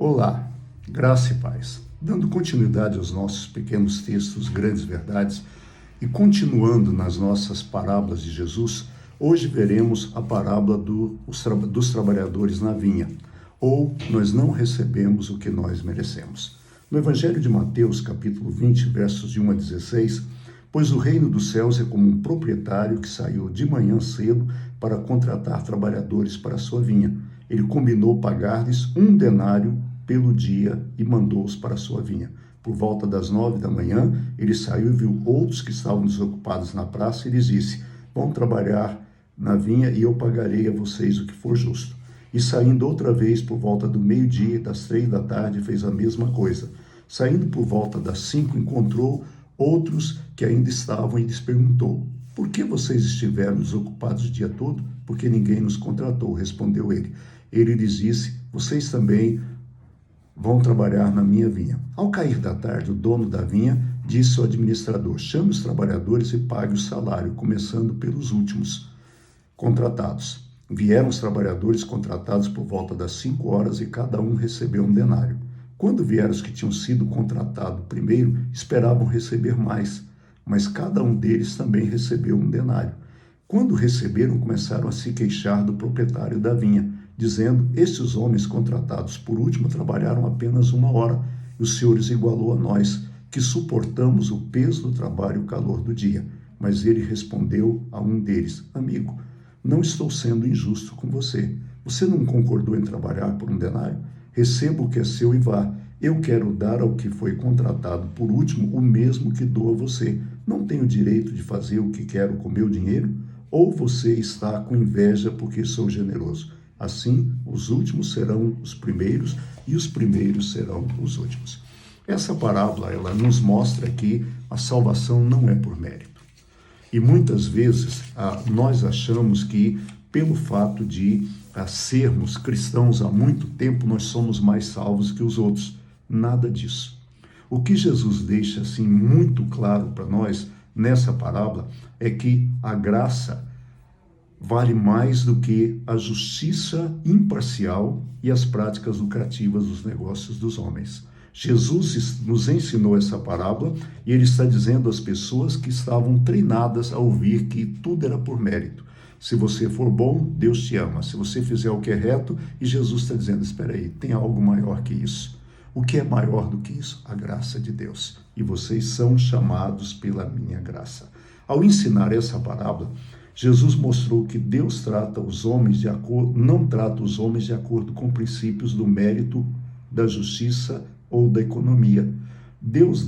Olá, graça e paz. Dando continuidade aos nossos pequenos textos, grandes verdades, e continuando nas nossas parábolas de Jesus, hoje veremos a parábola dos trabalhadores na vinha, ou nós não recebemos o que nós merecemos. No Evangelho de Mateus, capítulo 20, versos de 1 a 16, pois o reino dos céus é como um proprietário que saiu de manhã cedo para contratar trabalhadores para a sua vinha. Ele combinou pagar-lhes 1 denário pelo dia e mandou-os para a sua vinha. Por volta das 9 da manhã, ele saiu e viu outros que estavam desocupados na praça e lhes disse: vão trabalhar na vinha e eu pagarei a vocês o que for justo. E saindo outra vez por volta do meio-dia e das 3 da tarde, fez a mesma coisa. Saindo por volta das 5, encontrou outros que ainda estavam e lhes perguntou: por que vocês estiveram desocupados o dia todo? Porque ninguém nos contratou, respondeu ele. Ele lhes disse: vocês também vão trabalhar na minha vinha. Ao cair da tarde, o dono da vinha disse ao administrador: chame os trabalhadores e pague o salário, começando pelos últimos contratados. Vieram os trabalhadores contratados por volta das 5 horas e cada um recebeu 1 denário. Quando vieram os que tinham sido contratados primeiro, esperavam receber mais, mas cada um deles também recebeu 1 denário. Quando receberam, começaram a se queixar do proprietário da vinha, dizendo: estes homens contratados por último trabalharam apenas 1 hora, e o Senhor os igualou a nós, que suportamos o peso do trabalho e o calor do dia. Mas ele respondeu a um deles: amigo, não estou sendo injusto com você. Você não concordou em trabalhar por 1 denário? Receba o que é seu e vá. Eu quero dar ao que foi contratado por último o mesmo que dou a você. Não tenho direito de fazer o que quero com meu dinheiro? Ou você está com inveja porque sou generoso? Assim, os últimos serão os primeiros e os primeiros serão os últimos. Essa parábola, ela nos mostra que a salvação não é por mérito. E muitas vezes nós achamos que pelo fato de sermos cristãos há muito tempo, nós somos mais salvos que os outros. Nada disso. O que Jesus deixa assim muito claro para nós nessa parábola é que a graça vale mais do que a justiça imparcial e as práticas lucrativas dos negócios dos homens. Jesus nos ensinou essa parábola e ele está dizendo às pessoas que estavam treinadas a ouvir que tudo era por mérito. Se você for bom, Deus te ama. Se você fizer o que é reto, e Jesus está dizendo: espera aí, tem algo maior que isso. O que é maior do que isso? A graça de Deus. E vocês são chamados pela minha graça. Ao ensinar essa parábola, Jesus mostrou que Deus trata os homens de acordo, não trata os homens de acordo com princípios do mérito, da justiça ou da economia. Deus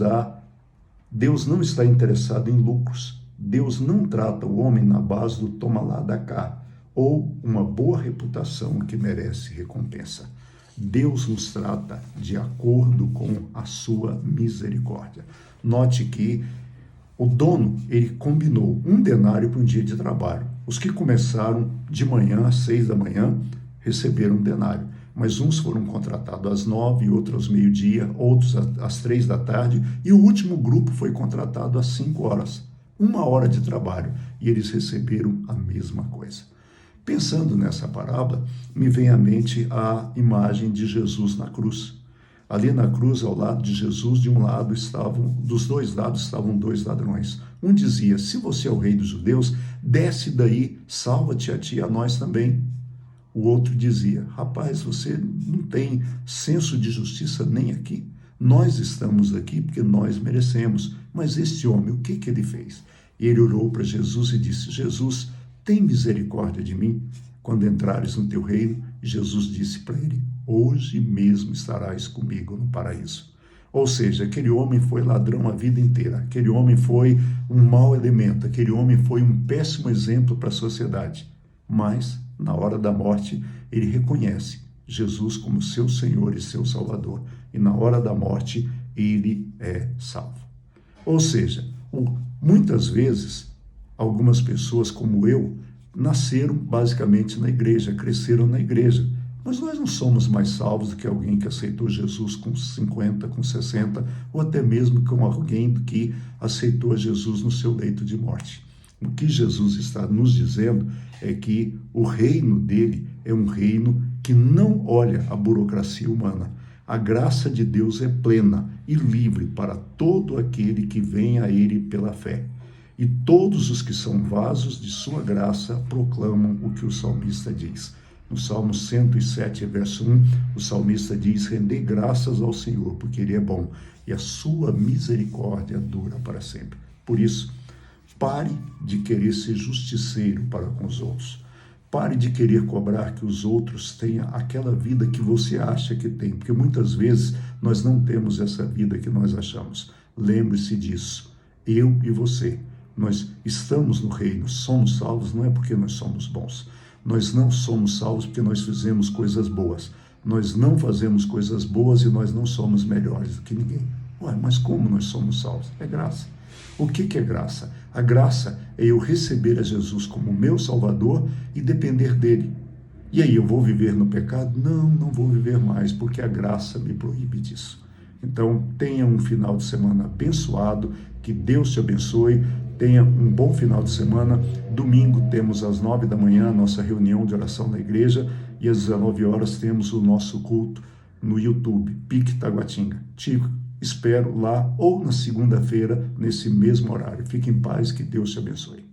não está interessado em lucros. Deus não trata o homem na base do toma lá da cá, ou uma boa reputação que merece recompensa. Deus nos trata de acordo com a sua misericórdia. Note que o dono, ele combinou 1 denário para um dia de trabalho. Os que começaram de manhã, às 6 da manhã, receberam 1 denário. Mas uns foram contratados às 9, outros aos meio-dia, outros às 3 da tarde, e o último grupo foi contratado às 5 horas. 1 hora de trabalho, e eles receberam a mesma coisa. Pensando nessa parábola, me vem à mente a imagem de Jesus na cruz. Ali na cruz, ao lado de Jesus, dos dois lados estavam 2 ladrões. Um dizia: se você é o rei dos judeus, desce daí, salva-te a ti e a nós também. O outro dizia: rapaz, você não tem senso de justiça nem aqui. Nós estamos aqui porque nós merecemos. Mas este homem, o que ele fez? Ele olhou para Jesus e disse: Jesus, tem misericórdia de mim quando entrares no teu reino. E Jesus disse para ele: hoje mesmo estarás comigo no paraíso. Ou seja, aquele homem foi ladrão a vida inteira. Aquele homem foi um mau elemento. Aquele homem foi um péssimo exemplo para a sociedade. Mas, na hora da morte, ele reconhece Jesus como seu Senhor e seu Salvador. E na hora da morte, ele é salvo. Ou seja, muitas vezes, algumas pessoas como eu, nasceram basicamente na igreja, cresceram na igreja. Mas nós não somos mais salvos do que alguém que aceitou Jesus com 50, com 60, ou até mesmo com alguém que aceitou Jesus no seu leito de morte. O que Jesus está nos dizendo é que o reino dele é um reino que não olha a burocracia humana. A graça de Deus é plena e livre para todo aquele que vem a Ele pela fé. E todos os que são vasos de sua graça proclamam o que o salmista diz. No Salmo 107, verso 1, o salmista diz: rendei graças ao Senhor, porque Ele é bom, e a sua misericórdia dura para sempre. Por isso, pare de querer ser justiceiro para com os outros. Pare de querer cobrar que os outros tenham aquela vida que você acha que tem, porque muitas vezes nós não temos essa vida que nós achamos. Lembre-se disso. Eu e você, nós estamos no reino, somos salvos não é porque nós somos bons. Nós não somos salvos porque nós fizemos coisas boas. Nós não fazemos coisas boas e nós não somos melhores do que ninguém. Ué, mas como nós somos salvos? É graça. O que é graça? A graça é eu receber a Jesus como meu Salvador e depender dele. E aí, eu vou viver no pecado? Não, não vou viver mais, porque a graça me proíbe disso. Então, tenha um final de semana abençoado, que Deus te abençoe, tenha um bom final de semana. Domingo temos às 9 da manhã a nossa reunião de oração na igreja e às 19 horas temos o nosso culto no YouTube, Pique Taguatinga. Te espero lá ou na segunda-feira, nesse mesmo horário. Fique em paz, que Deus te abençoe.